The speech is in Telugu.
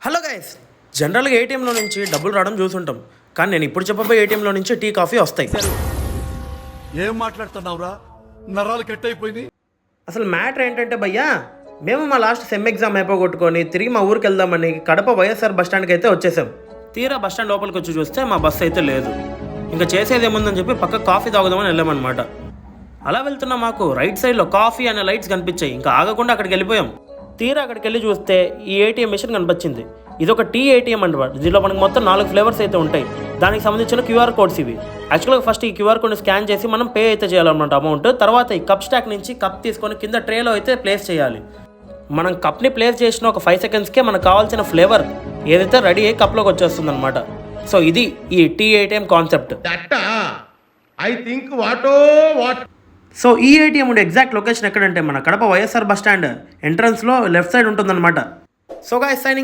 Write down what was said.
హలో గైస్, జనరల్గా ఏటీఎంలో నుంచి డబ్బులు రావడం చూసుంటాం. కానీ నేను ఇప్పుడు చెప్పబోయే ఏటీఎంలో నుంచి టీ కాఫీ వస్తాయి. ఏం మాట్లాడుతున్నావురా? నరాలు కట్ అయిపోయింది. అసలు మ్యాటర్ ఏంటంటే భయ్యా, మేము మా లాస్ట్ సెమ్ ఎగ్జామ్ అయిపోగొట్టుకొని తిరిగి మా ఊరికి వెళ్దామని కడప వైఎస్ఆర్ బస్టాండ్కి అయితే వచ్చేసాం. తీరా బస్టాండ్ లోపలికి వచ్చి చూస్తే మా బస్సు అయితే లేదు. ఇంకా చేసేది ఏముందని చెప్పి పక్క కాఫీ తాగుదామని వెళ్ళామన్నమాట. అలా వెళ్తున్న మాకు రైట్ సైడ్లో కాఫీ అనే లైట్స్ కనిపించాయి. ఇంకా ఆగకుండా అక్కడికి వెళ్ళిపోయాం. తీరా అక్కడికి వెళ్ళి చూస్తే ఈ ఏటీఎం మిషన్ కనిపించింది. ఇది ఒక టీ ఏటీఎం అనమాట. దీనిలో మనకు మొత్తం 4 ఫ్లేవర్స్ అయితే ఉంటాయి. దానికి సంబంధించిన క్యూఆర్ కోడ్స్ ఇవి. యాక్చువల్గా ఫస్ట్ ఈ క్యూఆర్ కోడ్ని స్కాన్ చేసి మనం పే అయితే చేయాలన్నమాట అమౌంట్. తర్వాత ఈ కప్ స్టాక్ నుంచి కప్ తీసుకొని కింద ట్రేలో అయితే ప్లేస్ చేయాలి. మనం కప్ని ప్లేస్ చేసిన ఒక 5 సెకండ్స్కే మనకు కావాల్సిన ఫ్లేవర్ ఏదైతే రెడీ అయ్యి కప్లోకి వచ్చేస్తుంది అనమాట. సో ఇది ఈ టీ ఏటీఎం కాన్సెప్ట్. సో ఈ ఏటీఎం ఉండే ఎగ్జాక్ట్ లొకేషన్ ఎక్కడంటే మన కడప వైఎస్ఆర్ బస్ స్టాండ్ ఎంట్రన్స్లో లెఫ్ట్ సైడ్ ఉంటుందన్నమాట. So guys, signing